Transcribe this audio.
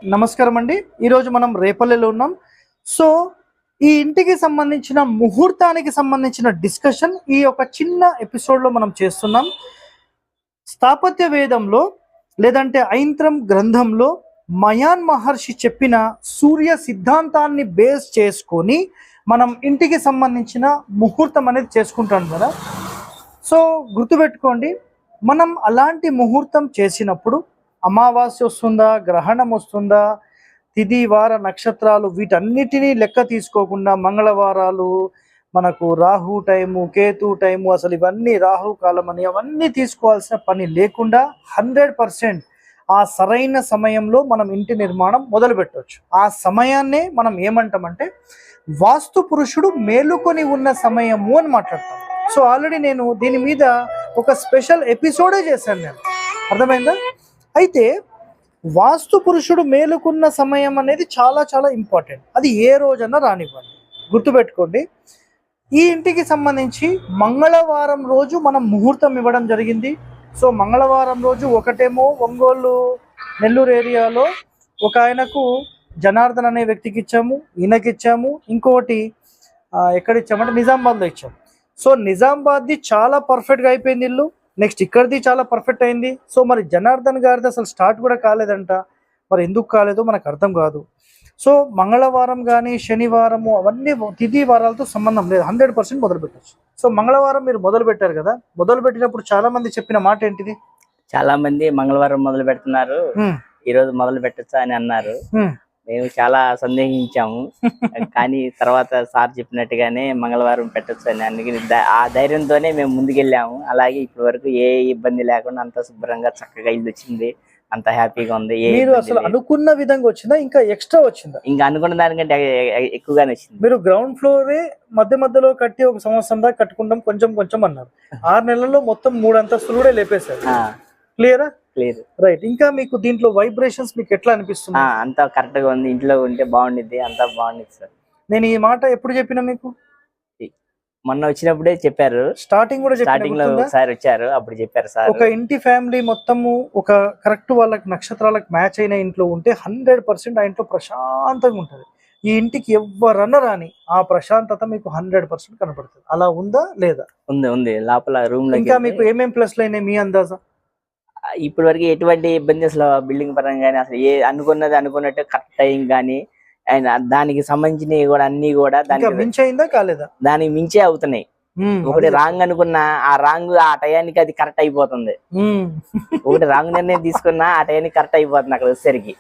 నమస్కారం అండి. ఈరోజు మనం రేపల్లెలో ఉన్నాం. సో ఈ ఇంటికి సంబంధించిన ముహూర్తానికి సంబంధించిన డిస్కషన్ ఈ ఒక చిన్న ఎపిసోడ్లో మనం చేస్తున్నాం. స్థాపత్య వేదంలో లేదంటే ఐంత్రం గ్రంథంలో మయాన్ మహర్షి చెప్పిన సూర్య సిద్ధాంతాన్ని బేస్ చేసుకొని మనం ఇంటికి సంబంధించిన ముహూర్తం అనేది చేసుకుంటాం కదా. సో గుర్తుపెట్టుకోండి, మనం అలాంటి ముహూర్తం చేసినప్పుడు అమావాస్య వస్తుందా, గ్రహణం వస్తుందా, తిథి వార నక్షత్రాలు వీటన్నిటినీ లెక్క తీసుకోకుండా మంగళవారాలు, మనకు రాహు టైము, కేతు టైము, అసలు ఇవన్నీ రాహు కాలం అని అవన్నీ తీసుకోవాల్సిన పని లేకుండా 100% ఆ సరైన సమయంలో మనం ఇంటి నిర్మాణం మొదలు పెట్టవచ్చు. ఆ సమయాన్నే మనం ఏమంటామంటే వాస్తు పురుషుడు మేలుకొని ఉన్న సమయము అని మాట్లాడతాం. సో ఆల్రెడీ నేను దీని మీద ఒక స్పెషల్ ఎపిసోడే చేశాను నేను, అర్థమైందా? అయితే వాస్తు పురుషుడు మేలుకున్న సమయం అనేది చాలా చాలా ఇంపార్టెంట్. అది ఏ రోజన్నా రానివ్వండి, గుర్తుపెట్టుకోండి. ఈ ఇంటికి సంబంధించి మంగళవారం రోజు మనం ముహూర్తం ఇవ్వడం జరిగింది. సో మంగళవారం రోజు ఒకటేమో ఒంగోలు నెల్లూరు ఏరియాలో ఒక ఆయనకు జనార్దన్ అనే వ్యక్తికి ఇచ్చాము, ఈయనకి ఇచ్చాము. ఇంకోటి ఎక్కడ ఇచ్చామంటే నిజామాబాద్లో ఇచ్చాము. సో నిజామాబాద్ది చాలా పర్ఫెక్ట్గా అయిపోయింది ఇల్లు. నెక్స్ట్ ఇక్కడిది చాలా పర్ఫెక్ట్ అయింది. సో మరి జనార్దన్ గారిది అసలు స్టార్ట్ కూడా కాలేదంట. మరి ఎందుకు కాలేదో మనకు అర్థం కాదు. సో మంగళవారం కానీ శనివారము అవన్నీ తిథి వారాలతో సంబంధం లేదు, 100% మొదలు పెట్టచ్చు. సో మంగళవారం మీరు మొదలు పెట్టారు కదా, మొదలు పెట్టినప్పుడు చాలా మంది చెప్పిన మాట ఏంటిది? చాలా మంది మంగళవారం మొదలు పెడుతున్నారు, ఈ రోజు మొదలు పెట్టచ్చా అని అన్నారు. మేము చాలా సందేహించాము. కానీ తర్వాత సార్ చెప్పినట్టుగానే మంగళవారం పెట్టచ్చు అని, అందుకని ఆ ధైర్యంతోనే మేము ముందుకెళ్ళాము. అలాగే ఇప్పటి వరకు ఏ ఇబ్బంది లేకుండా అంత శుభ్రంగా చక్కగా ఇల్లు వచ్చింది, అంత హ్యాపీగా ఉంది. మీరు అసలు అనుకున్న విధంగా వచ్చిందా, ఇంకా ఎక్స్ట్రా వచ్చిందా? ఇంకా అనుకున్న దానికంటే ఎక్కువగానే వచ్చింది. మీరు గ్రౌండ్ ఫ్లోరే మధ్యలో కట్టి ఒక సంవత్సరం దాకా కట్టుకుంటాం కొంచెం కొంచెం అన్నారు. 6 నెలల్లో మొత్తం 3 అంతస్తులు కూడా లేపేశారు. క్లియరా? Clear, right. ఇంకా మీకు దీంట్లో వైబ్రేషన్స్ మీకు ఎట్లా అనిపిస్తుంది? అంతా కరెక్ట్ గా ఉంది, ఇంట్లో ఉంటే బాగుండిద్ది, అంతా బాగుండిద్ది సార్. నేను ఈ మాట ఎప్పుడు చెప్పినా మీకు? మొన్న వచ్చినప్పుడే చెప్పారు. స్టార్టింగ్ కూడా స్టార్టింగ్ లో సార్ వచ్చారు, అప్పుడు చెప్పారు సార్. ఒక ఇంటి ఫ్యామిలీ మొత్తము ఒక కరెక్ట్ వాళ్ళకి నక్షత్రాలకు మ్యాచ్ అయిన ఇంట్లో ఉంటే 100% ఆ ఇంట్లో ప్రశాంతంగా ఉంటుంది. ఈ ఇంటికి ఎవరన్నా రాని ఆ ప్రశాంతత మీకు 100% కనపడుతుంది. అలా ఉందా లేదా? ఉంది, ఉంది. లోపల రూమ్ లో ఇంకా మీకు ఏమేం ప్లస్లు అయినాయి మీ అందాజా? ఇప్పటి వరకు ఎటువంటి ఇబ్బంది అసలు బిల్డింగ్ పరంగా కానీ అసలు ఏ అనుకున్నది అనుకున్నట్టు కరెక్ట్ టైం కానీ అండ్ దానికి సంబంధించినవి కూడా అన్ని కూడా దానికి మించి అయిందా కాలేదా? దానికి మించే అవుతున్నాయి. ఒకటి రాంగ్ అనుకున్నా ఆ రాంగ్ ఆ టయానికి అది కరెక్ట్ అయిపోతుంది. ఒకటి రాంగ్ నిర్ణయం తీసుకున్నా ఆ టయానికి కరెక్ట్ అయిపోతుంది అక్కడ వచ్చేసరికి.